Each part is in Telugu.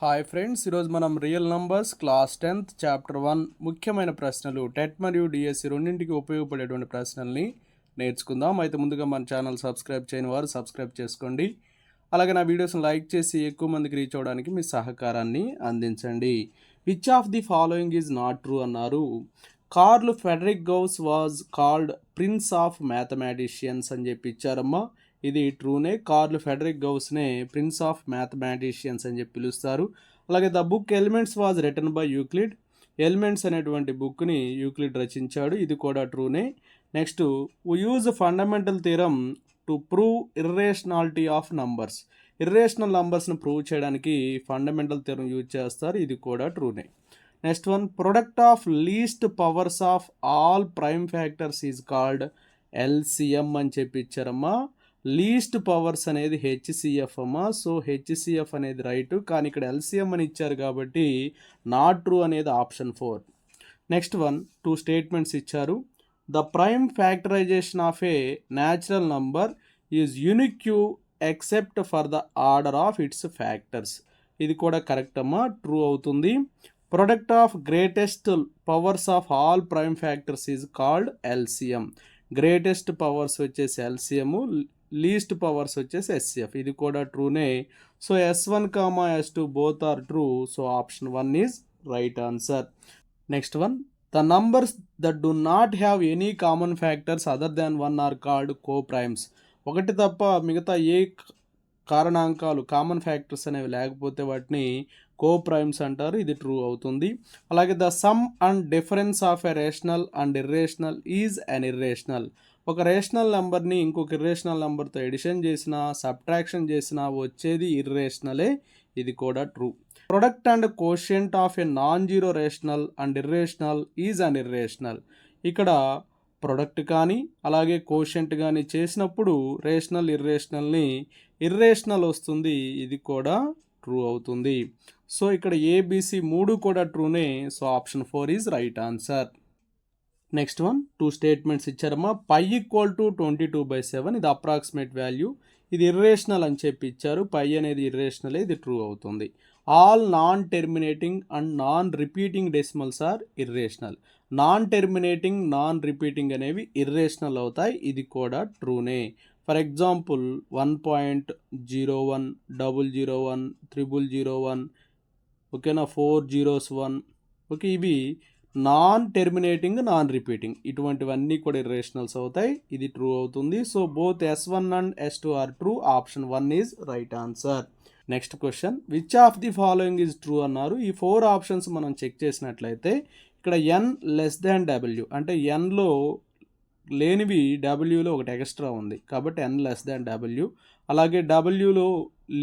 హాయ్ ఫ్రెండ్స్, ఈరోజు మనం real numbers class 10th chapter 1 ముఖ్యమైన ప్రశ్నలు టెట్ మరియు డిఎస్సి రెండింటికి ఉపయోగపడేటువంటి ప్రశ్నల్ని నేర్చుకుందాం. అయితే ముందుగా మన ఛానల్ సబ్స్క్రైబ్ చేయని వారు సబ్స్క్రైబ్ చేసుకోండి. అలాగే నా వీడియోస్ని లైక్ చేసి ఎక్కువ మందికి రీచ్ అవ్వడానికి మీ సహకారాన్ని అందించండి. Which of the following is not true అన్నారు. Carl Friedrich Gauss was called prince of mathematicians అని చెప్పి ఇచ్చారమ్మా. ఇది ట్రూనే. కార్ల్ ఫెడరిక్ గౌస్నే ప్రిన్స్ ఆఫ్ మ్యాథమెటిషియన్స్ అని చెప్పి పిలుస్తారు. అలాగే the book Elements was written by Euclid. Elements అనేటువంటి బుక్ని యూక్లిడ్ రచించాడు. ఇది కూడా ట్రూనే. Next, we use fundamental theorem to prove irrationality of numbers. Irrational నంబర్స్ని ప్రూవ్ చేయడానికి ఫండమెంటల్ థియరమ్ యూజ్ చేస్తారు. ఇది కూడా ట్రూనే. Next one, product of least powers of all prime factors is called LCM అని చెప్పి ఇచ్చారమ్మా. లీస్ట్ పవర్స్ అనేది హెచ్సిఎఫ్ అమ్మా. సో హెచ్సిఎఫ్ అనేది రైట్, కానీ ఇక్కడ ఎల్సిఎం అని ఇచ్చారు కాబట్టి నాట్ ట్రూ అనేది ఆప్షన్ 4. నెక్స్ట్ వన్, 2 స్టేట్మెంట్స్ ఇచ్చారు. The prime factorisation of a natural number is unique except for the order of its factors. ఇది కూడా కరెక్ట్ అమ్మా, ట్రూ అవుతుంది. Product of greatest powers of all prime factors is called LCM. Greatest powers వచ్చేసి ఎల్సిఎం, లీస్ట్ పవర్స్ వచ్చేసి ఎస్సిఎఫ్. ఇది కూడా ట్రూనే. So S1, S2 both are true. So option 1 is right answer. Next one, the numbers that do not have any common factors other than 1 are called coprimes. ఒకటి తప్ప మిగతా ఏ కారణాంకాలు కామన్ ఫ్యాక్టర్స్ అనేవి లేకపోతే వాటిని కో ప్రైమ్స్ అంటారు. ఇది ట్రూ అవుతుంది. అలాగే the sum and difference of a rational and irrational is an irrational. ఒక రేషనల్ నెంబర్ని ఇంకొక ఇర్రేషనల్ నెంబర్తో ఎడిషన్ చేసినా సబ్ట్రాక్షన్ చేసినా వచ్చేది ఇర్రేషనలే. ఇది కూడా true. Product and quotient of a non zero rational and irrational is an irrational. ఇక్కడ ప్రొడక్ట్ కానీ అలాగే కోషియంట్ కానీ చేసినప్పుడు రేషనల్ ఇర్రేషనల్ని ఇర్రేషనల్ వస్తుంది. ఇది కూడా ట్రూ అవుతుంది. సో ఇక్కడ ఏబిసి 3 కూడా ట్రూనే. So option 4 is right answer. Next one, 2 statements ఇచ్చారమ్మా. పై ఈక్వల్ టు 22/7 ఇది అప్రాక్సిమేట్ వాల్యూ. ఇది ఇర్రేషనల్ అని చెప్పి ఇచ్చారు. పై అనేది ఇర్రేషనలే. ఇది ట్రూ అవుతుంది. All non terminating and non repeating decimals are irrational. Non terminating non repeating అనేవి ఇర్రేషనల్ అవుతాయి. ఇది కూడా ట్రూనే. ఫర్ ఎగ్జాంపుల్ 1.01, 001, 0001, ఓకేనా, 401, ఓకే, ఇవి నాన్ టెర్మినేటింగ్ నాన్ రిపీటింగ్, ఇటువంటివన్నీ కూడా ఇర్రేషనల్స్ అవుతాయి. ఇది ట్రూ అవుతుంది. So both S1 and S2 are true. Option 1 is right answer. Next question, which of the following is true అన్నారు. ఈ 4 ఆప్షన్స్ మనం చెక్ చేసినట్లయితే ఇక్కడ n<W అంటే nలో లేనివి డబ్ల్యూలో ఒకటి ఎక్స్ట్రా ఉంది కాబట్టి n<W. అలాగే డబ్ల్యూలో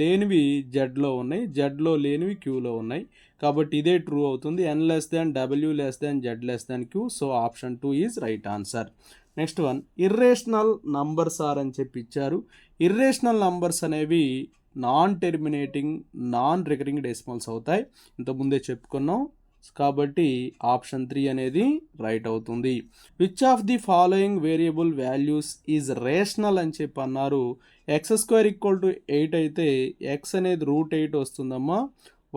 లేనివి జెడ్లో ఉన్నాయి, జెడ్లో లేనివి క్యూలో ఉన్నాయి కాబట్టి ఇదే ట్రూ అవుతుంది. n<W Z(Q). So option 2 is right answer. Next one, irrational numbers are అని చెప్పి ఇచ్చారు. ఇర్రేషనల్ నంబర్స్ అనేవి non terminating non recurring decimals అవుతాయి. ఇంతకుముందే చెప్పుకున్నాం కాబట్టి ఆప్షన్ 3 అనేది రైట్ అవుతుంది. Which of the following variable values is rational అని చెప్పి అన్నారు. x² = 8 అయితే x అనేది √8 వస్తుందమ్మా.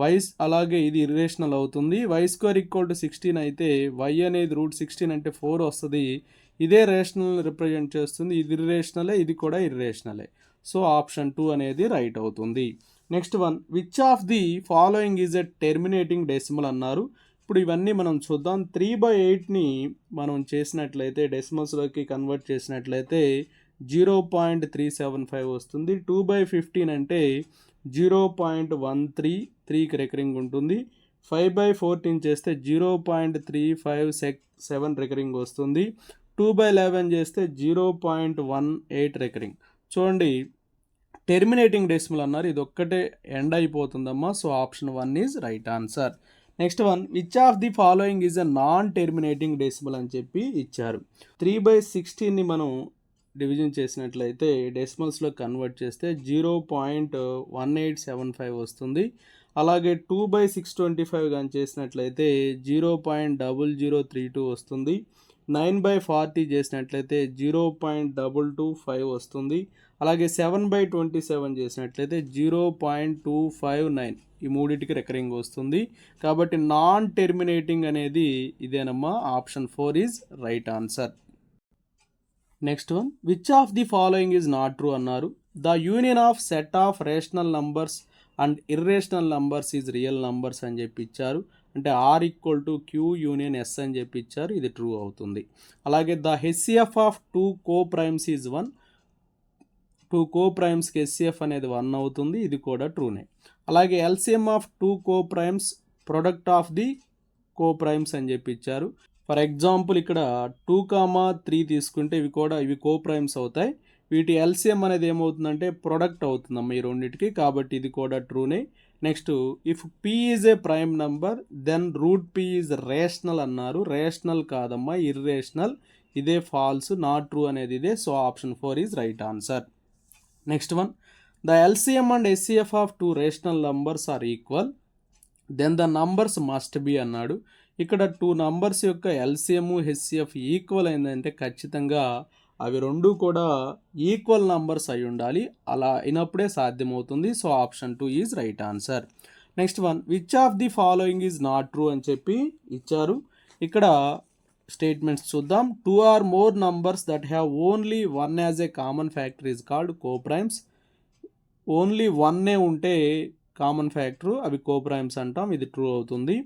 y అలాగే ఇది ఇర్రేషనల్ అవుతుంది. y² = 16 అయితే y అనేది √16 అంటే 4 వస్తుంది. ఇదే రేషనల్ రిప్రజెంట్ చేస్తుంది. ఇది ఇర్రేషనలే, ఇది కూడా ఇర్రేషనలే. సో ఆప్షన్ 2 అనేది రైట్ అవుతుంది. Next one, which of the following is a terminating decimal అన్నారు. ఇప్పుడు ఇవన్నీ మనం చూద్దాం. 3/8ని మనం చేసినట్లయితే డెసిమల్స్లోకి కన్వర్ట్ చేసినట్లయితే 0.375 వస్తుంది. 2/15 అంటే 0.133కి రికరింగ్ ఉంటుంది. 5/14 చేస్తే 0.357 రికరింగ్ వస్తుంది. 2/11 చేస్తే 0.18 రికరింగ్. చూడండి, టెర్మినేటింగ్ డెసిమల్ అన్నారు, ఇది ఒక్కటే ఎండ్ అయిపోతుందమ్మా. So option 1 is right answer. Next one, which of the following is a non terminating decimal అని చెప్పి ఇచ్చారు. 3/16ని మనం డివిజన్ చేసినట్లయితే డెసిమల్స్లో కన్వర్ట్ చేస్తే 0.1875 వస్తుంది. అలాగే 2/625 కానీ చేసినట్లయితే 0.0032 వస్తుంది. 9/40 చేసినట్లయితే 0.225 వస్తుంది. అలాగే 7/27 చేసినట్లయితే 0.259 ఈ మూడింటికి రికరింగ్ వస్తుంది. కాబట్టి నాన్ టెర్మినేటింగ్ అనేది ఇదేనమ్మా. Option 4 is right answer. Next one, which of the following is not true అన్నారు. The union of set of rational numbers and irrational numbers is real numbers అని చెప్పి ఇచ్చారు. అంటే R equal to Q union S అని చెప్పి ఇచ్చారు. ఇది ట్రూ అవుతుంది. అలాగే the HCF of 2 coprimes is 1. 2 కో-ప్రైమ్స్కి హెచ్సిఎఫ్ అనేది 1 అవుతుంది. ఇది కూడా ట్రూనే. అలాగే LCM of 2 కో-ప్రైమ్స్ product of the కో-ప్రైమ్స్ అని చెప్పి ఇచ్చారు. ఫర్ ఎగ్జాంపుల్ ఇక్కడ 2, 3 తీసుకుంటే ఇవి కో-ప్రైమ్స్ అవుతాయి. వీటి ఎల్సిఎం అనేది ఏమవుతుందంటే ప్రొడక్ట్ అవుతుందమ్మా ఈ రెండింటికి. కాబట్టి ఇది కూడా ట్రూనే. Next, if p is a prime number then root p is rational అన్నారు. రేషనల్ కాదమ్మా, ఇర్రేషనల్. ఇదే ఫాల్స్, నాట్ ట్రూ అనేది ఇదే. So option 4 is right answer. Next one, the LCM and HCF of 2 rational numbers are equal then the numbers must be అన్నాడు. ఇక్కడ 2 నంబర్స్ యొక్క ఎల్సిఎం హెచ్సిఎఫ్ ఈక్వల్ అయిందంటే ఖచ్చితంగా అవి రెండు కూడా ఈక్వల్ నంబర్స్ అయి ఉండాలి. అలా అయినప్పుడే సాధ్యమవుతుంది. So option 2 is right answer. Next one, which of the following is not true అని చెప్పి ఇచ్చారు. ఇక్కడ స్టేట్మెంట్స్ చూద్దాం. 2 or more numbers that have only 1 as a common factor is called coprimes. Only 1 ఉంటే కామన్ ఫ్యాక్టర్, అవి కో-ప్రైమ్స్ అంటాం. ఇది ట్రూ అవుతుంది.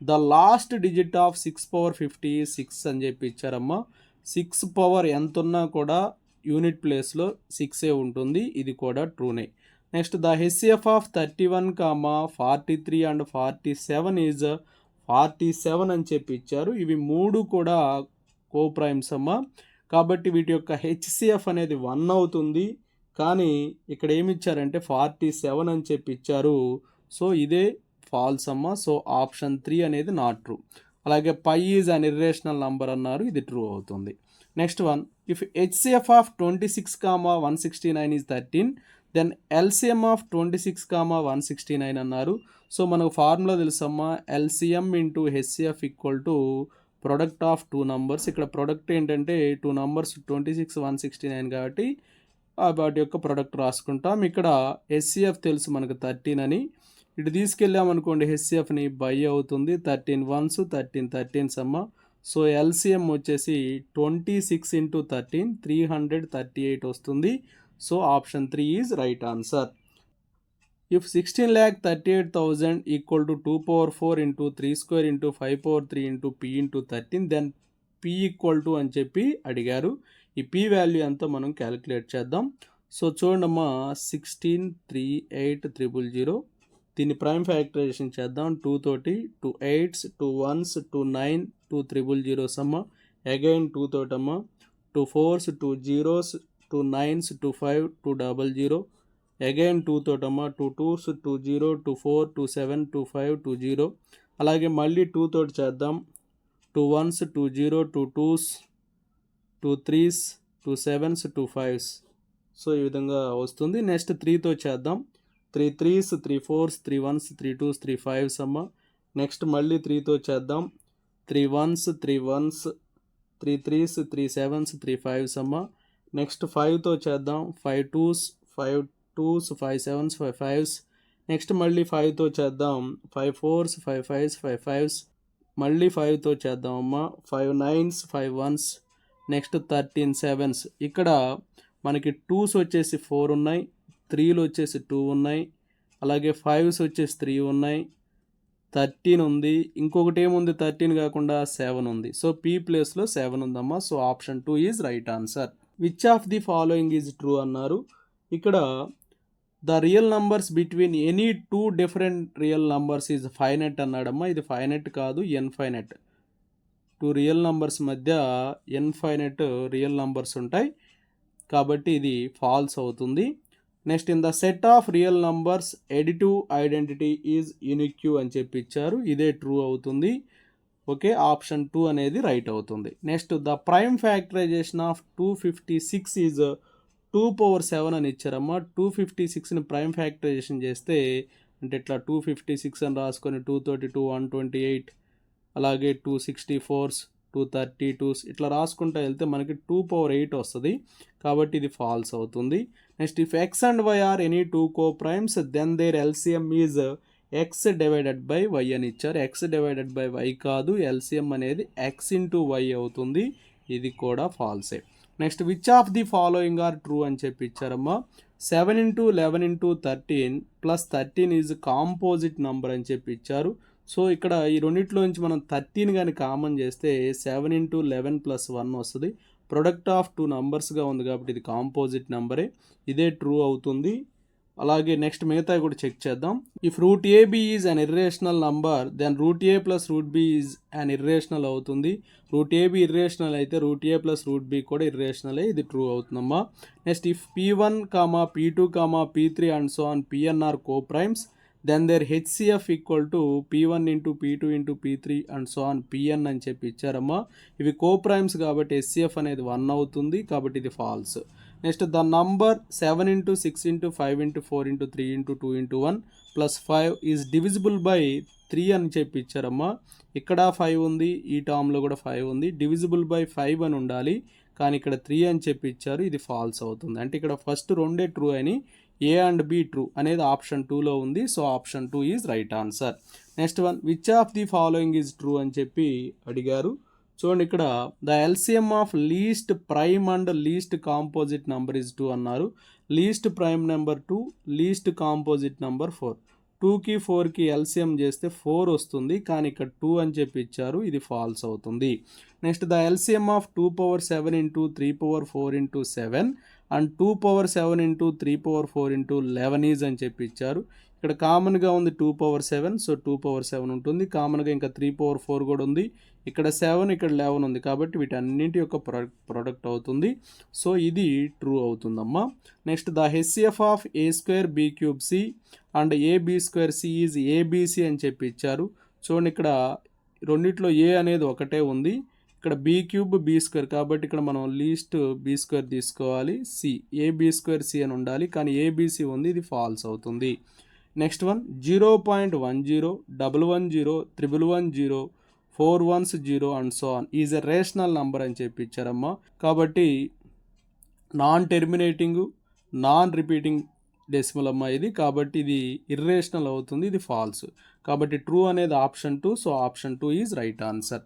ద లాస్ట్ డిజిట్ ఆఫ్ 6/50 6 అని చెప్పి ఇచ్చారమ్మా. 6 పవర్ ఎంత ఉన్నా కూడా యూనిట్ ప్లేస్లో 6 ఉంటుంది. ఇది కూడా ట్రూనే. Next, the HCF of 31, 43 and 47 is 47 అని చెప్పి ఇచ్చారు. ఇవి 3 కూడా కో-ప్రైమ్స్ అమ్మా. కాబట్టి వీటి యొక్క హెచ్సిఎఫ్ అనేది 1 అవుతుంది. కానీ ఇక్కడ ఏమి ఇచ్చారంటే 47 అని చెప్పి ఇచ్చారు. సో ఇదే ఫాల్స్ అమ్మా. సో ఆప్షన్ 3 అనేది నాట్ ట్రూ. అలాగే pi is an irrational number అన్నారు. ఇది ట్రూ అవుతుంది. Next one, if HCF of 26, 169 is 13 then LCM of 26, 169 అన్నారు. సో మనకు ఫార్ములా తెలుసమ్మా, LCM into HCF equal to product of 2 numbers. ఇక్కడ ప్రొడక్ట్ ఏంటంటే 2 నంబర్స్ 26, 169 కాబట్టి వాటి యొక్క ప్రొడక్ట్ రాసుకుంటాం. ఇక్కడ హెచ్సిఎఫ్ తెలుసు మనకు 13 అని. ఇటు తీసుకెళ్ళామనుకోండి హెచ్సిఎఫ్ని బై అవుతుంది. 13 1s 13 13s అమ్మ. సో ఎల్సిఎం వచ్చేసి 26 ఇంటూ 13 338 వస్తుంది. So option 3 is right answer. If 16,38,000 equal to 2/4 into 3² into 5/3 into P into 13 then P equal to అని చెప్పి అడిగారు. ఈ పి వాల్యూ ఎంతో మనం క్యాలిక్యులేట్ చేద్దాం. సో చూడమ్మా, 16 3 8 000. దీన్ని ప్రైమ్ ఫ్యాక్టరైజేషన్ చేద్దాం. 2 తోటి 2 8s 2 1s 2 9 2 000s అమ్మ. Again 2 తోటమ్మ, 2 4s 2 0s 2 9s 2 5 2 00. Again 2 తోటమ్మ, 2 2s 2 0 2 4 2 7 2 5 2 0. అలాగే మళ్ళీ 2 తోటి చేద్దాం. 2 1s 2 0 2 2s 2 3s 2 7s 2 5s. So ఈ విధంగా వస్తుంది. నెక్స్ట్ 3తో చేద్దాం. 3 3s 3 4s 3 1s 3 2s 3 5s అమ్మ. నెక్స్ట్ మళ్ళీ 3తో చేద్దాం. 3 1s 3 1s 3 3s 3 7s 3 5s అమ్మ. నెక్స్ట్ 5తో చేద్దాం. 5 2s 5 2s 5 7s 5 5s. Next మళ్ళీ 5తో చేద్దాం. 5 4s 5 5s 5 5s. మళ్ళీ 5తో చేద్దాం అమ్మ. 5 9s 5 1s. Next 13 7s. ఇక్కడ మనకి 2s వచ్చేసి 4 ఉన్నాయి, 3లు వచ్చేసి 2 ఉన్నాయి, అలాగే 5s వచ్చేసి 3 ఉన్నాయి, 13 ఉంది. ఇంకొకటి ఏముంది 13 కాకుండా 7 ఉంది. సో పీ ప్లేస్లో 7 ఉందమ్మా. So option 2 is right answer. Which of the following is true అన్నారు. ఇక్కడ the real numbers between any 2 different real numbers is finite అన్నాడమ్మా. ఇది ఫైనెట్ కాదు, ఎన్ఫైనెట్. 2 రియల్ నంబర్స్ మధ్య ఎన్ఫైనెట్ రియల్ నంబర్స్ ఉంటాయి కాబట్టి ఇది ఫాల్స్ అవుతుంది. Next, in the set of real numbers additive identity is unique అని చెప్పి ఇచ్చారు. ఇదే ట్రూ అవుతుంది. ఓకే, ఆప్షన్ 2 అనేది రైట్ అవుతుంది. Next, the prime factorisation of 256 is 2/7 అని ఇచ్చారమ్మా. 256ని ప్రైమ్ ఫ్యాక్టరైజేషన్ చేస్తే అంటే ఇట్లా 256 అని రాసుకొని 2 తోటి 2 128, అలాగే 2 64s 232 ఇట్లా రాసుకుంటూ వెళ్తే మనకి 2 power 8 వస్తుంది, కాబట్టి ఇది ఫాల్స్ అవుతుంది. Next if x and y are any two coprimes then their LCM is x divided by y అని ఇచ్చారు. ఎక్స్ డివైడెడ్ బై వై కాదు, ఎల్సిఎం అనేది ఎక్స్ ఇంటూ వై అవుతుంది, ఇది కూడా ఫాల్సే. Next which of the following are true అని చెప్పి ఇచ్చారమ్మా. 7 into 11 into 13 plus 13 is composite number అని చెప్పి ఇచ్చారు. సో ఇక్కడ ఈ రెండిట్లోంచి మనం 13 కానీ కామన్ చేస్తే 7 into 11 plus 1 వస్తుంది. ప్రొడక్ట్ ఆఫ్ టూ నంబర్స్గా ఉంది కాబట్టి ఇది కాంపోజిట్ నెంబరే, ఇదే ట్రూ అవుతుంది. అలాగే నెక్స్ట్ మిగతా కూడా చెక్ చేద్దాం. If root AB is an irrational number then root a plus root b is an irrational అవుతుంది. రూట్ ఏబి ఇర్రేషనల్ అయితే root a plus root b కూడా ఇర్రేషనలే, ఇది ట్రూ అవుతుందమ్మా. Next if P1, P2, P3 and so on Pn are coprimes then their HCF equal to P1 into P2 into P3 and so on Pn అని చెప్పి ఇచ్చారమ్మా. ఇవి కోప్రైమ్స్ కాబట్టి హెచ్సిఎఫ్ అనేది 1 అవుతుంది, కాబట్టి ఇది false. Next the number 7 into 6 into 5 into 4 into 3 into 2 into 1 plus 5 is divisible by 3 అని చెప్పి ఇచ్చారమ్మా. ఇక్కడ 5 ఉంది, ఈ టర్మ్లో కూడా 5 ఉంది, డివిజిబుల్ బై 5 అని ఉండాలి, కానీ ఇక్కడ 3 అని చెప్పి ఇచ్చారు, ఇది ఫాల్స్ అవుతుంది. అంటే ఇక్కడ ఫస్ట్ రెండే ట్రూ అని, ఏ అండ్ బి ట్రూ అనేది ఆప్షన్ 2లో ఉంది, so option 2 is right answer. Next one which of the following is true అని చెప్పి అడిగారు. చూడండి ఇక్కడ the LCM of least prime and least composite number is 2 అన్నారు. Least prime number 2, least composite number 4. 2కి 4కి ఎల్సిఎం చేస్తే 4 వస్తుంది, కానీ ఇక్కడ 2 అని చెప్పి ఇచ్చారు, ఇది ఫాల్స్ అవుతుంది. Next the LCM of 2 power 7 into 3 power 4 into 7 and 2 power 7 into 3 power 4 into 11 is అని చెప్పి ఇచ్చారు. ఇక్కడ కామన్గా ఉంది 2 power 7, సో 2 power 7 ఉంటుంది. కామన్గా ఇంకా 3 power 4 కూడా ఉంది, ఇక్కడ 7 ఇక్కడ 11 ఉంది, కాబట్టి వీటన్నింటి యొక్క ప్రొడక్ట్ అవుతుంది, సో ఇది ట్రూ అవుతుందమ్మా. Next the HCF of a square b cube c and AB square c is ABC అని చెప్పి ఇచ్చారు. చూడండి ఇక్కడ రెండిట్లో ఏ అనేది ఒకటే ఉంది, ఇక్కడ బీ క్యూబ్ బీ స్క్వేర్, కాబట్టి ఇక్కడ మనం లీస్ట్ బీ స్క్వేర్ తీసుకోవాలి, సి ఏబీ స్క్వేర్ సి అని ఉండాలి, కానీ ఏబీసీ ఉంది, ఇది ఫాల్స్ అవుతుంది. Next one 0.10 110 111 410 and so on is a rational number అని చెప్పి ఇచ్చారమ్మా. కాబట్టి non terminating non repeating decimal అమ్మా ఇది, కాబట్టి ఇది ఇర్రేషనల్ అవుతుంది, ఇది ఫాల్స్, కాబట్టి ట్రూ అనేది option 2, so option 2 is right answer.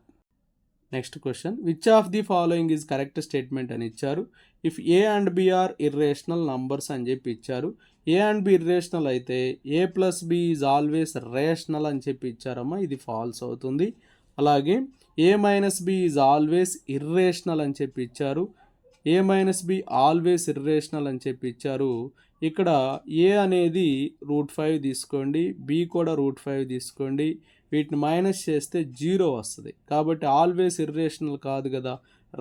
Next question which of the following is correct statement అని ఇచ్చారు. If a and b are irrational numbers అని చెప్పి ఇచ్చారు. ఏ అండ్ బి ఇర్రేషనల్ అయితే a plus b is always rational అని చెప్పి ఇచ్చారమ్మా, ఇది ఫాల్స్ అవుతుంది. అలాగే a minus b is always irrational అని చెప్పి ఇచ్చారు. A minus b always irrational అని చెప్పి ఇచ్చారు. ఇక్కడ ఏ అనేది √5 తీసుకోండి, బి కూడా √5 తీసుకోండి, వీటిని మైనస్ చేస్తే 0 వస్తుంది, కాబట్టి ఆల్వేస్ ఇర్రేషనల్ కాదు కదా,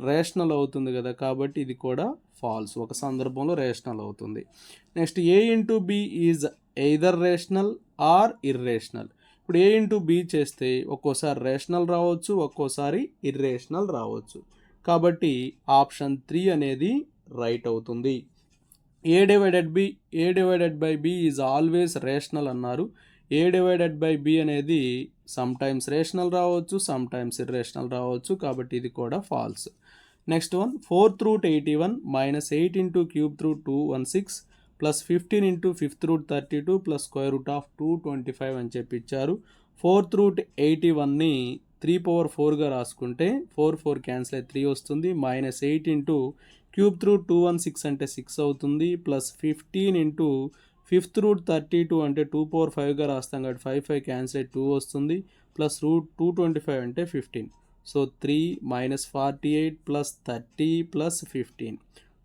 రేషనల్ అవుతుంది కదా, కాబట్టి ఇది కూడా ఫాల్స్, ఒక సందర్భంలో రేషనల్ అవుతుంది. Next A into B is either rational or irrational. ఇప్పుడు ఏ ఇంటూ బి చేస్తే ఒక్కోసారి రేషనల్ రావచ్చు, ఒక్కోసారి ఇర్రేషనల్ రావచ్చు, కాబట్టి ఆప్షన్ 3 అనేది రైట్ అవుతుంది. A divided by b is always rational అన్నారు. ఏ డివైడెడ్ బై బి అనేది సమ్ టైమ్స్ రేషనల్ రావచ్చు, సమ్ టైమ్స్ ఇర్రేషనల్ రావచ్చు, కాబట్టి ఇది కూడా false. Next one 4th root 81 minus 8 into cube root 216 plus 15 into 5th root 32 plus square root of 225 అని చెప్పి ఇచ్చారు. 4th root 81ని 3/4గా రాసుకుంటే 4 క్యాన్సిల్ అయితే 3 వస్తుంది, మైనస్ 8 ఇంటూ క్యూబ్ రూట్ 216 అంటే 6 అవుతుంది, ప్లస్ 15 ఇంటూ 5th root 32 అంటే 2/5గా రాస్తాం కాబట్టి 5 క్యాన్సిల్ అయితే 2 వస్తుంది, ప్లస్ రూట్ 225 అంటే 15. సో 3 minus 48 plus 30 plus 15.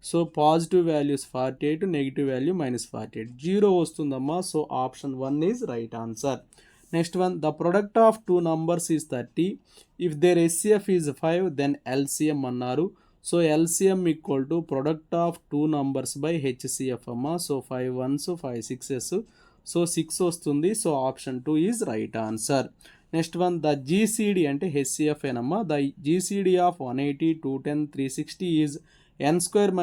సో పాజిటివ్ వాల్యూస్ 48, నెగిటివ్ వాల్యూ -48, 0 వస్తుందమ్మా. So option 1 is right answer. Next one the product of two numbers is 30. If their HCF is 5 then LCM అన్నారు. So LCM equal to product of two numbers by HCF అమ్మా. సో 5 1s 5 6s, సో 6 వస్తుంది. So option 2 is right answer. Next one the GCD అంటే హెచ్సిఎఫ్ ఏనమ్మా. The GCD of 180 210 360 is n²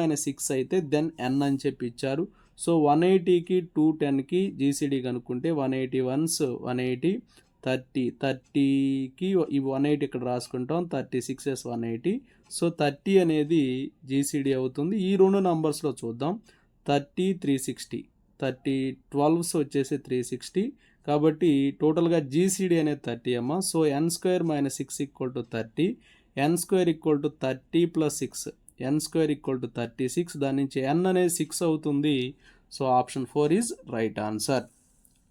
- 6 అయితే దెన్ n అని చెప్పి ఇచ్చారు. సో 180కి 210కి జీసీడీ కనుక్కుంటే 180 1s 180, 30కి ఈ 180 ఇక్కడ రాసుకుంటాం, 36 180. సో 30 అనేది జీసీడీ అవుతుంది. ఈ రెండు నంబర్స్లో చూద్దాం, 30 360, 12s వచ్చేసి 360. కాబట్టి టోటల్గా జీసీడీ అనేది 30 అమ్మ. So n² - 6 = 30, n² = 30 + 6, n² = 36. దాని నుంచి n అనేది 6 అవుతుంది. So option 4 is right answer.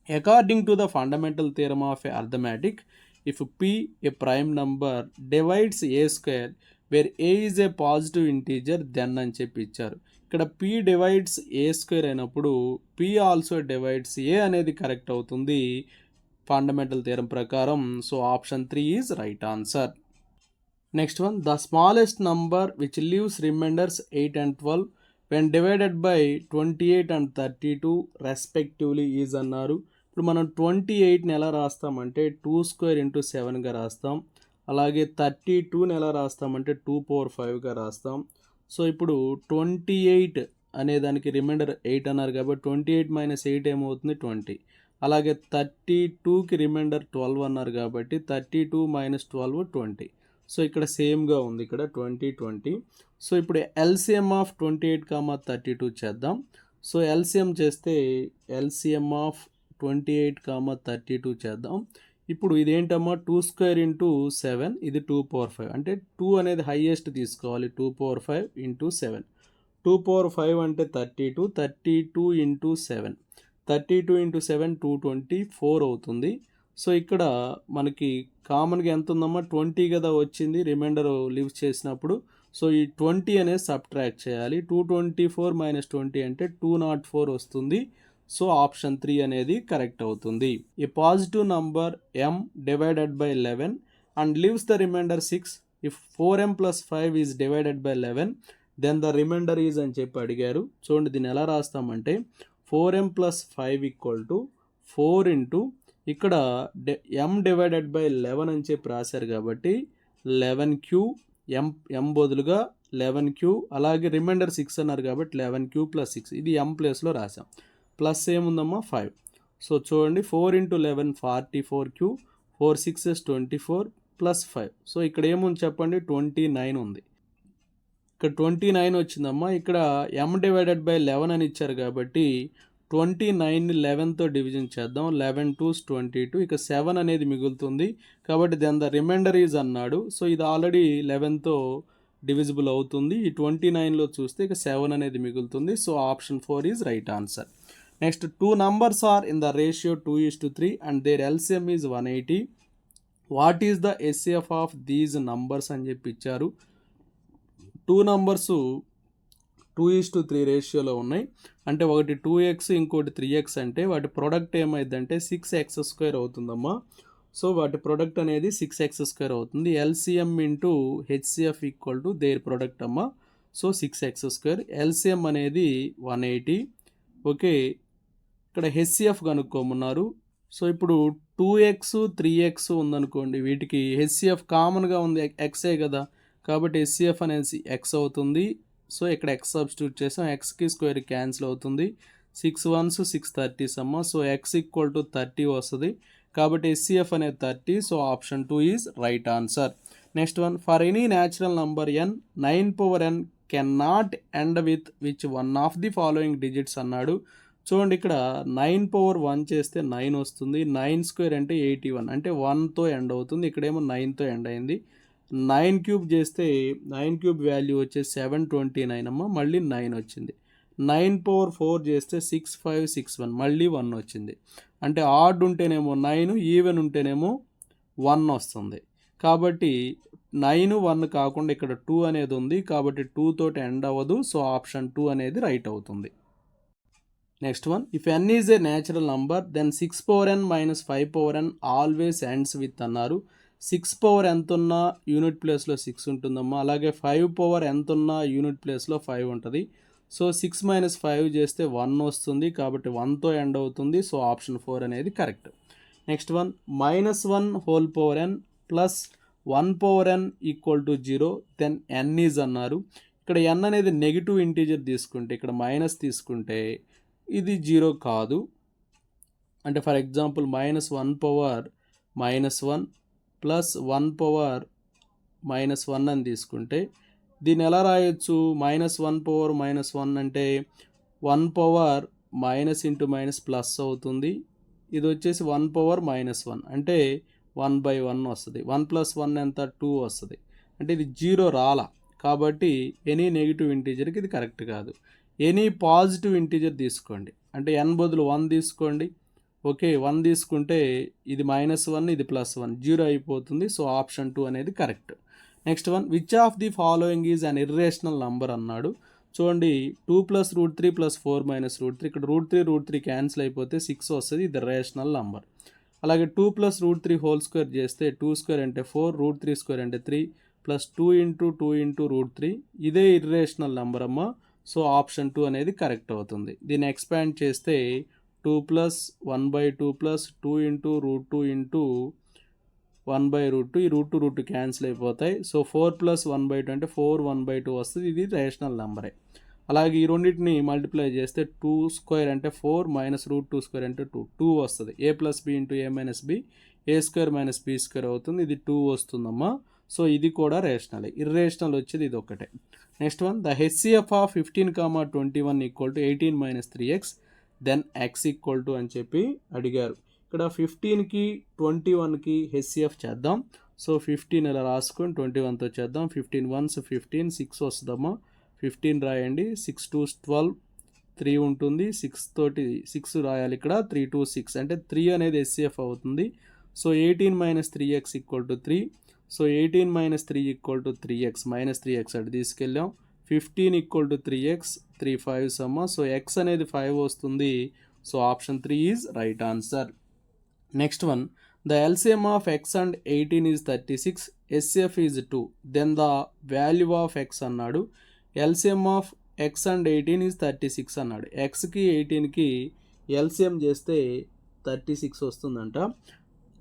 According to the fundamental theorem of arithmetic, if p, a prime number, divides a² where a is a positive integer, then అని చెప్పి ఇచ్చారు. ఇక్కడ p divides a² అయినప్పుడు p also divides a అనేది కరెక్ట్ అవుతుంది ఫండమెంటల్ థియరం ప్రకారం. So option 3 is right answer. Next one, the smallest number which leaves remainders 8 and 12 when divided by 28 and 32 respectively is అన్నారు. ఇప్పుడు మనం 28ని ఎలా రాస్తామంటే 2² × 7గా రాస్తాం. అలాగే 32ని ఎలా రాస్తామంటే 2/5గా రాస్తాం. సో ఇప్పుడు 28 అనే దానికి రిమైండర్ 8 అన్నారు కాబట్టి 28 - 8 ఏమవుతుంది 20. అలాగే 32కి రిమైండర్ 12 అన్నారు కాబట్టి 32 - 12 20. సో ఇక్కడ సేమ్గా ఉంది, ఇక్కడ 20 20. సో ఇప్పుడు ఎల్సిఎం ఆఫ్ 28, 32 చేద్దాం. సో ఎల్సిఎం చేస్తే ఎల్సిఎం ఆఫ్ 28, 32 చేద్దాం. ఇప్పుడు ఇదేంటమ్మా 2² × 7, ఇది 2/5. అంటే 2 అనేది హైయెస్ట్ తీసుకోవాలి, 2/5 × 7. 2/5 అంటే 32, 32 × 7, 32 × 7 224 అవుతుంది. సో ఇక్కడ మనకి కామన్గా ఎంత ఉందమ్మా 20 కదా వచ్చింది రిమైండర్ లీవ్ చేసినప్పుడు. సో ఈ 20 అనేది సబ్ట్రాక్ట్ చేయాలి. 224 - 20 అంటే 204 వస్తుంది. సో ఆప్షన్ 3 అనేది కరెక్ట్ అవుతుంది. A positive number m divided by 11 and leaves the remainder 6. If 4m + 5 is divided by 11, then the remainder is అని చెప్పి అడిగారు. చూడండి దీన్ని ఎలా రాస్తామంటే 4m + 5 = 4 × ఇక్కడ m డివైడెడ్ బై 11 అని చెప్పి రాశారు కాబట్టి 11q, m బదులుగా 11q, అలాగే రిమైండర్ 6 అన్నారు కాబట్టి 11q + 6, ఇది m ప్లేస్లో రాసాం. ప్లస్ ఏముందమ్మా 5. సో చూడండి 4 × 11 44q, 4 6 24 + 5. సో ఇక్కడ ఏముంది చెప్పండి 29 ఉంది. ఇక్కడ 29 వచ్చిందమ్మా. ఇక్కడ m డివైడెడ్ బై 11 అని ఇచ్చారు కాబట్టి 29ని 11తో డివిజన్ చేద్దాం. 11 2s 22, ఇక 7 అనేది మిగులుతుంది కాబట్టి దెన్ ద రిమైండర్ ఈజ్ అన్నాడు. సో ఇది ఆల్రెడీ 11తో డివిజిబుల్ అవుతుంది. ఈ 29లో చూస్తే ఇక 7 అనేది మిగులుతుంది. So option 4 is right answer. Next, 2 numbers are in the ratio 2:3 and their LCM is 180. What is the HCF of these numbers అని చెప్పి ఇచ్చారు. 2 numbers 2:3 రేషియోలో ఉన్నాయి. అంటే ఒకటి 2x ఇంకోటి 3x అంటే వాటి ప్రొడక్ట్ ఏమైందంటే 6x² అవుతుందమ్మా. సో వాటి ప్రొడక్ట్ అనేది 6x² అవుతుంది. LCM × HCF = దేర్ ప్రొడక్ట్ అమ్మా. So 6x². LCM అనేది 180. ఓకే, ఇక్కడ HCF కనుక్కోమన్నారు. సో ఇప్పుడు 2x 3x ఉందనుకోండి, వీటికి HCF కామన్గా ఉంది ఎక్సే కదా, కాబట్టి HCF అనేది x అవుతుంది. సో ఇక్కడ x సబ్స్టిట్యూట్ చేసాం, xకి స్క్వేర్ క్యాన్సిల్ అవుతుంది. 6 1s 6 30s అమ్మ. సో x = 30 వస్తుంది కాబట్టి HCF అనేది 30. So option 2 is right answer. Next one, for any natural number n 9/n can not end with which one of the following digits అన్నాడు. చూడండి ఇక్కడ 9/1 చేస్తే 9 వస్తుంది. 9² అంటే 81, అంటే 1తో ఎండ్ అవుతుంది. ఇక్కడేమో 9తో ఎండ్ అయింది. 9³ చేస్తే 9³ వాల్యూ వచ్చేసి 729 అమ్మ, మళ్ళీ 9 వచ్చింది. 9/4 చేస్తే 6561, మళ్ళీ 1 వచ్చింది. అంటే ఆడ్ ఉంటేనేమో 9, ఈవెన్ ఉంటేనేమో 1 వస్తుంది. కాబట్టి 9 1 కాకుండా ఇక్కడ 2 అనేది ఉంది కాబట్టి 2 తోటి ఎండ్ అవ్వదు. సో ఆప్షన్ 2 అనేది రైట్ అవుతుంది. Next one, if n is a natural number then 6/n - 5/n always ends with అన్నారు. 6 ఎంత ఉన్నా యూనిట్ ప్లేస్లో 6 ఉంటుందమ్మా. అలాగే 5 ఎంత ఉన్నా యూనిట్ ప్లేస్లో 5 ఉంటుంది. సో 6 - 5 చేస్తే 1 వస్తుంది కాబట్టి 1తో ఎండ్ అవుతుంది. సో ఆప్షన్ 4 అనేది correct. Next one, -1/n + 1/n = 0 then n is అన్నారు. ఇక్కడ n అనేది నెగిటివ్ ఇంటీజర్ తీసుకుంటే, ఇక్కడ మైనస్ తీసుకుంటే ఇది 0 కాదు. అంటే ఫర్ ఎగ్జాంపుల్ -1/- -1 ప్లస్ 1 పవర్ -1 అని తీసుకుంటే దీన్ని ఎలా రాయొచ్చు? -1 పవర్ -1 అంటే 1 power minus into minus plus అవుతుంది. ఇది వచ్చేసి 1 పవర్ -1 అంటే 1/1 వస్తుంది. 1 + 1 ఎంత? 2 వస్తుంది. అంటే ఇది 0 రాలా, కాబట్టి ఎనీ నెగిటివ్ ఇంటీజర్కి ఇది కరెక్ట్ కాదు. ఎనీ పాజిటివ్ ఇంటీజర్ తీసుకోండి, అంటే n బదులు 1 తీసుకోండి. ఓకే, 1 తీసుకుంటే ఇది -1 ఇది +1 0 అయిపోతుంది. సో ఆప్షన్ 2 అనేది correct. Next one, which of the following is an irrational number అన్నాడు. చూడండి, 2 + √3 + 4 - √3 ఇక్కడ √3 క్యాన్సిల్ అయిపోతే 6 వస్తుంది. ఇది రేషనల్ నంబర్. అలాగే 2 + √3² చేస్తే 2² అంటే 4, √3² అంటే 3 ప్లస్ 2 × 2 × √3 ఇదే ఇర్రేషనల్ నెంబర్ అమ్మ. సో ఆప్షన్ 2 అనేది కరెక్ట్ అవుతుంది. దీన్ని ఎక్స్పాండ్ చేస్తే 2 + 1/2 + 2 × √2 × 1/√2 ఈ √2 క్యాన్సిల్ అయిపోతాయి. సో 4 + 1/2 అంటే 4 1/2 వస్తుంది. ఇది రేషనల్ నెంబరే. అలాగే ఈ రెండింటిని మల్టిప్లై చేస్తే 2² అంటే 4 -√2² అంటే 2 వస్తుంది. a + b × a - b a² - b² అవుతుంది. ఇది 2 వస్తుందమ్మా. సో ఇది కూడా రేషనల్. ఇర్రేషనల్ వచ్చేది ఇది ఒకటే. Next one, the HCF of 15, 21 = 18 - 3x then x = అని చెప్పి అడిగారు. ఇక్కడ 15కి 21కి HCF చేద్దాం. సో 15 ఇలా రాసుకొని 21తో చేద్దాం. 15 1s 15 6 వస్తుందమ్మా. 15 రాయండి. 6 2s 12 3 ఉంటుంది. 6 తోటి 6 రాయాలి ఇక్కడ. 3 2 6 అంటే 3 అనేది HCF అవుతుంది. So 18 - 3x = 3. So 18 - 3 = 3x -3x అటు తీసుకెళ్ళాం. 15 = 3x 3 5s అమ్మ. సో x అనేది 5 వస్తుంది. So option 3 is right answer. Next one, the LCM of x and 18 is 36, HCF is 2, then the value of x అన్నాడు. LCM of x and 18 is 36 అన్నాడు. xకి 18కి LCM చేస్తే 36 వస్తుందంట.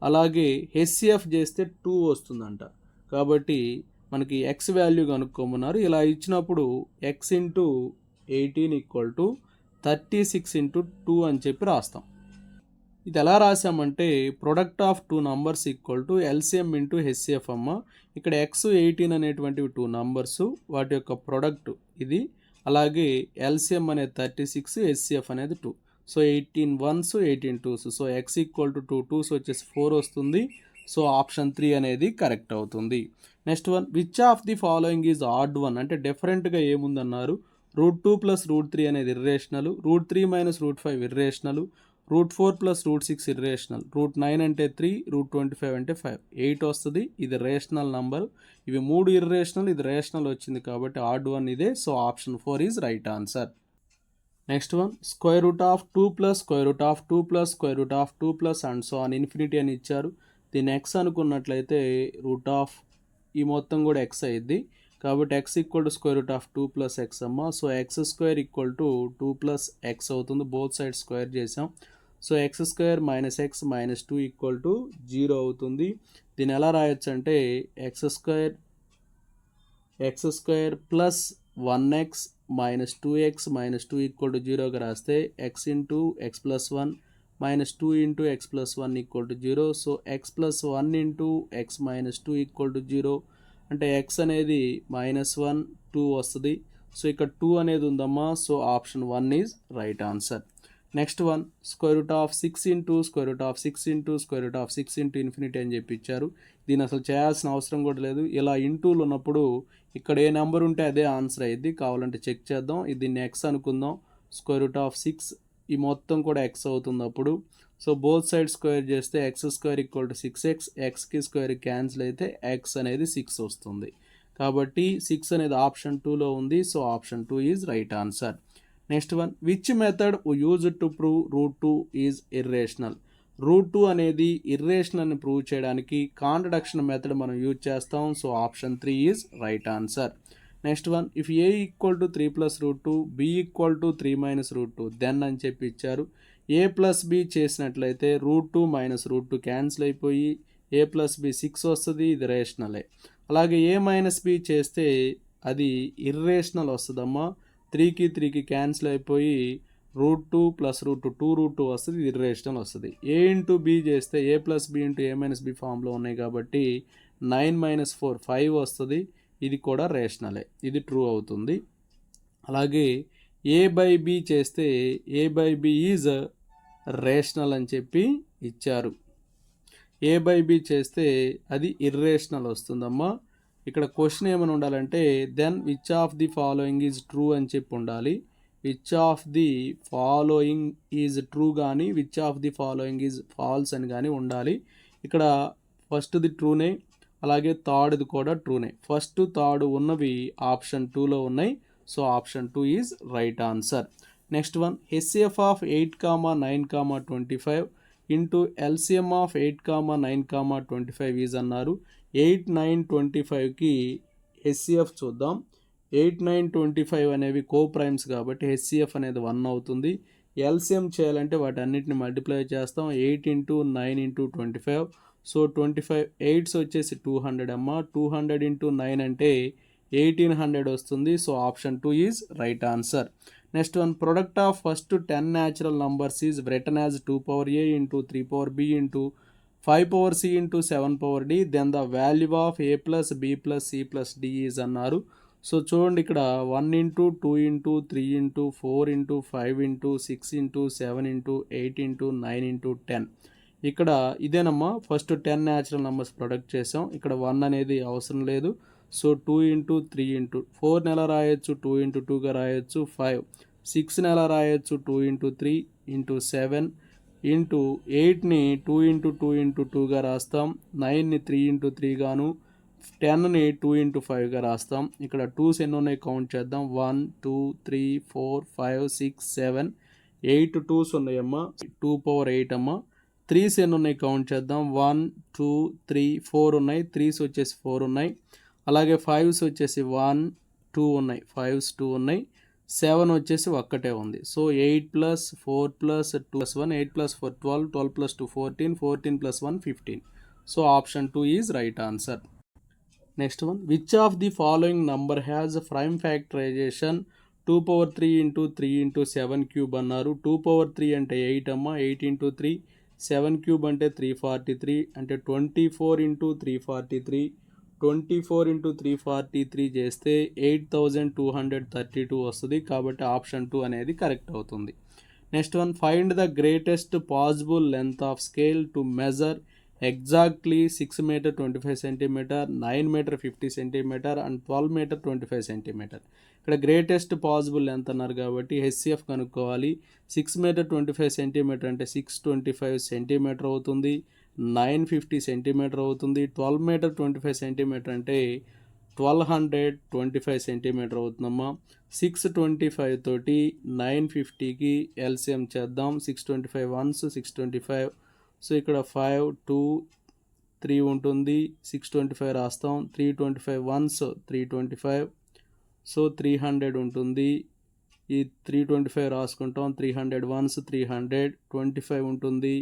అలాగే HCF చేస్తే 2 వస్తుందంట. కాబట్టి మనకి x వాల్యూ కనుక్కోమన్నారు. ఇలా ఇచ్చినప్పుడు x × 18 = 36 × 2 అని చెప్పి రాస్తాం. ఇది ఎలా రాసామంటే product of 2 numbers = LCM × HCF అమ్మ. ఇక్కడ x 18 అనేటువంటివి 2 నంబర్స్, వాటి యొక్క ప్రొడక్ట్ ఇది. అలాగే LCM అనేది 36, HCF అనేది 2. So 18 1s 18 2s. So x = 2 2s వచ్చేసి 4 వస్తుంది. సో ఆప్షన్ 3 అనేది కరెక్ట్ అవుతుంది. Next one, which of the following is odd one అంటే డిఫరెంట్గా ఏముందన్నారు. √2 + √3 అనేది ఇర్రేషనల్, √3 - √5 ఇర్రేషనల్, √4 + √6 ఇర్రేషనల్, √9 అంటే 3, √25 అంటే 5 8 వస్తుంది. ఇది రేషనల్ నంబర్. ఇవి 3 ఇర్రేషనల్, ఇది రేషనల్ వచ్చింది కాబట్టి ఆడ్ వన్ ఇదే. So option 4 is right answer. Next one, √2 + √2 + √2 and so on infinity అని ఇచ్చారు. దీన్ని x అనుకున్నట్లయితే ఈ మొత్తం కూడా x అయ్యిద్ది. కాబట్టి x = √2 + x అమ్మ. సో x² = 2 + x అవుతుంది. బోత్ సైడ్ స్క్వేర్ చేసాం. సో x² - x - 2 = 0 అవుతుంది. దీన్ని ఎలా రాయొచ్చు అంటే x² + 1x - 2x - 2 = 0గా రాస్తే x × x + 1 - 2 × x + 1 = 0. So x + 1 × x - 2 = 0 అంటే x అనేది -1 2 వస్తుంది. సో ఇక్కడ 2 అనేది ఉందమ్మా. So option 1 is right answer. Next one, √6 × √6 × అని చెప్పి ఇచ్చారు. దీన్ని అసలు చేయాల్సిన అవసరం కూడా లేదు. ఇలా ఇంటూలు ఉన్నప్పుడు ఇక్కడ ఏ నెంబర్ ఉంటే అదే ఆన్సర్ అయ్యిద్ది. కావాలంటే చెక్ చేద్దాం. దీన్ని x అనుకుందాం. √6 ఈ మొత్తం కూడా x అవుతుంది అప్పుడు. సో బోత్ సైడ్ స్క్వేర్ చేస్తే x² = 6x, xకి స్క్వేర్ క్యాన్సిల్ అయితే x అనేది 6 వస్తుంది. కాబట్టి 6 అనేది ఆప్షన్ 2లో ఉంది. So option 2 is right answer. Next one, which method use to prove √2 is irrational. √2 అనేది ఇర్రేషనల్ అని ప్రూవ్ చేయడానికి కాంట్రడిక్షన్ మెథడ్ మనం యూజ్ చేస్తాం. So option 3 is right answer. Next one, if a = 3 + √2 b = 3 - √2 then అని చెప్పి ఇచ్చారు. a + b చేసినట్లయితే √2 - √2 క్యాన్సిల్ అయిపోయి a + b 6 వస్తుంది. ఇది రేషనలే. అలాగే a - b చేస్తే అది ఇర్రేషనల్ వస్తుందమ్మా. 3కి 3కి క్యాన్సిల్ అయిపోయి √2 + √2 2√2 వస్తుంది, ఇది ఇర్రేషనల్ వస్తుంది. a ఇంటూ b చేస్తే a + b into a - b ఫామ్లో ఉన్నాయి కాబట్టి 9 - 4 5 వస్తుంది, ఇది కూడా రేషనలే, ఇది ట్రూ అవుతుంది. అలాగే a/b చేస్తే a/b ఈజ్ రేషనల్ అని చెప్పి ఇచ్చారు. a/b చేస్తే అది ఇర్రేషనల్ వస్తుందమ్మా. ఇక్కడ క్వశ్చన్ ఏమైనా ఉండాలంటే then which of the following is true అని చెప్పి ఉండాలి. Which of the following is true కానీ which of the following is false అని కానీ ఉండాలి. ఇక్కడ ఫస్ట్ది ట్రూనే, అలాగే థర్డ్ది కూడా ట్రూనే. ఫస్ట్ థర్డ్ ఉన్నవి ఆప్షన్ 2లో ఉన్నాయి. So option 2 is right answer. Next one, HCF of 8, 9, 25 into LCM of 8, 9, 25 is అన్నారు. 8, 9, 25కి HCF చూద్దాం. 8, 9, 25 అనేవి కో ప్రైమ్స్ కాబట్టి HCF అనేది 1 అవుతుంది. LCM చేయాలంటే వాటి అన్నిటిని మల్టిప్లై చేస్తాం. 8 ఇంటూ 9 ఇంటూ 25, సో 25 8s వచ్చేసి 200 అమ్మ. 200 ఇంటూ 9 అంటే 1800 వస్తుంది. So option 2 is right answer. Next one, product of first 10 natural numbers is written as 2 a into 3 b into 5 c into 7 d, then the value of a + b + c + d is అన్నారు. సో చూడండి ఇక్కడ 1 into 2 into 3 into 4 into 5 into 6 into 7 into 8 into 9 into 10. ఇక్కడ ఇదేనమ్మా ఫస్ట్ 10 న్యాచురల్ నంబర్స్ ప్రొడక్ట్ చేసాం. ఇక్కడ 1 అనేది అవసరం లేదు. సో 2 ఇంటూ 3 ఇంటూ 4 ఎలా రాయొచ్చు, 2 ఇంటూ 2గా రాయొచ్చు. 5 6 ఎలా రాయొచ్చు, 2 ఇంటూ 3 ఇంటూ 7 ఇంటూ 8ని 2 ఇంటూ 2 ఇంటూ 2గా రాస్తాం. 9ని 3 ఇంటూ 3 గాను, 10ని 2 ఇంటూ 5గా రాస్తాం. ఇక్కడ 2s ఎన్ని ఉన్నాయి కౌంట్ చేద్దాం. 1 2 3 4 5 6 7 8 2s ఉన్నాయమ్మా. 2/8 అమ్మా. 3s ఎన్ని ఉన్నాయి కౌంట్ చేద్దాం. 1 2 3 4 ఉన్నాయి. 3s వచ్చేసి 4 ఉన్నాయి. అలాగే 5s వచ్చేసి 1 2 ఉన్నాయి. 5s 2 ఉన్నాయి. 7 వచ్చేసి ఒక్కటే ఉంది. So 8 + 4 + 2 + 1 8 + 4 12 12 + 2 14 14 + 1 15. So option 2 is right answer. Next one, which of the following number has prime factorisation 2/3 into 3 into 7³ అన్నారు. 2/3 అంటే 8 అమ్మ. 8 ఇంటూ 3 7³ అంటే 343 అంటే 24 ఇంటూ 343. 24 ఇంటూ 343 చేస్తే 8232 వస్తుంది. కాబట్టి ఆప్షన్ 2 అనేది కరెక్ట్ అవుతుంది. Next one, find the greatest possible length of scale to measure exactly 6 metre 25 centimetre, 9 metre 50 centimetre and 12 metre 25 centimetre. ఇక్కడ గ్రేటెస్ట్ పాసిబుల్ లెంత్ అన్నారు కాబట్టి HCF కనుక్కోవాలి. 6 మీటర్ 25 సెంటీమీటర్ అంటే 625 సెంటీమీటర్ అవుతుంది. 950 సెంటీమీటర్ అవుతుంది. 12 మీటర్ 25 సెంటీమీటర్ అంటే 1225 సెంటీమీటర్ అవుతుందమ్మా. 625 తోటి 950కి LCM చేద్దాం. 625 వన్స్ 625. సో ఇక్కడ 5 2 3 ఉంటుంది. 625 రాస్తాం. 325 వన్స్ 325. సో 300 ఉంటుంది. ఈ 325 రాసుకుంటాం. 300 వన్స్ 300. 25 ఉంటుంది.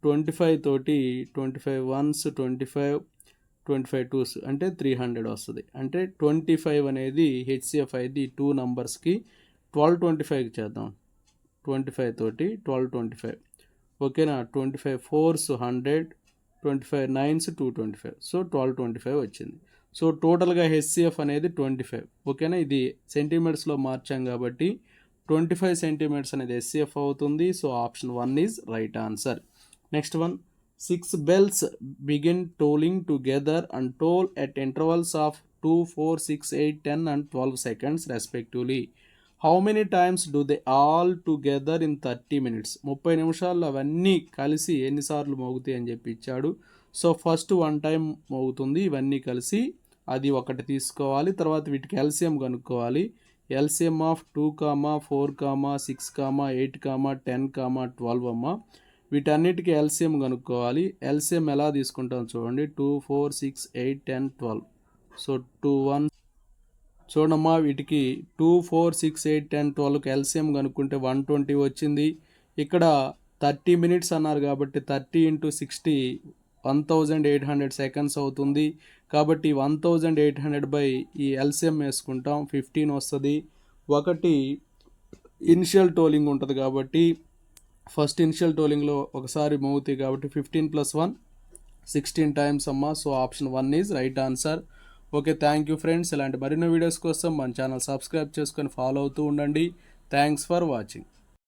25 తోటి 25 వన్స్ 25 25 2s అంటే 300 వస్తుంది. అంటే 25 అనేది HCF అయితే 2 నంబర్స్కి 1225కి చేద్దాం. 25 తోటి 1225. ఓకేనా. 25 4s 100, 25 9s 225. సో 1225 వచ్చింది. సో టోటల్గా HCF అనేది 25. ఓకేనా. ఇది సెంటీమీటర్స్లో మార్చాం కాబట్టి 25 సెంటీమీటర్స్ అనేది HCF అవుతుంది. So option 1 is right answer. Next one, 6 bells begin tolling together and toll at intervals of 2, 4, 6, 8, 10 and 12 seconds respectively. How many times do they all together in 30 minutes? 30 నిమిషాల్లో అవన్నీ కలిసి ఎన్నిసార్లు మోగుతాయి అని చెప్పి ఇచ్చాడు. సో ఫస్ట్ 1 టైం మోగుతుంది. ఇవన్నీ కలిసి అది ఒకటి తీసుకోవాలి. తర్వాత వీటికి LCM కనుక్కోవాలి. LCM ఆఫ్ 2, 4, 6, 8, 10, 12 అమ్మ. వీటన్నిటికీ LCM కనుక్కోవాలి. LCM ఎలా తీసుకుంటాం చూడండి. 2, 4, 6, 8, 10, 12. సో 2 1 చూడమ్మా. వీటికి 2, 4, 6, 8, 10, 12కి LCM కనుక్కుంటే 120 వచ్చింది. ఇక్కడ 30 minutes అన్నారు కాబట్టి 30 × 60 1800 seconds అవుతుంది. కాబట్టి 1800 బై ఈ LCM వేసుకుంటాం. 15 వస్తుంది. ఒకటి ఇనిషియల్ టోలింగ్ ఉంటుంది కాబట్టి ఫస్ట్ ఇనిషియల్ టోలింగ్లో ఒకసారి మూవ్ అవుతాయి కాబట్టి 15 + 1 16 టైమ్స్ అమ్మా. So option 1 is right answer. Okay, thank you friends. ఇలాంటి మరిన్ని వీడియోస్ కోసం మన ఛానల్ సబ్స్క్రైబ్ చేసుకొని ఫాలో అవుతూ ఉండండి. Thanks for watching.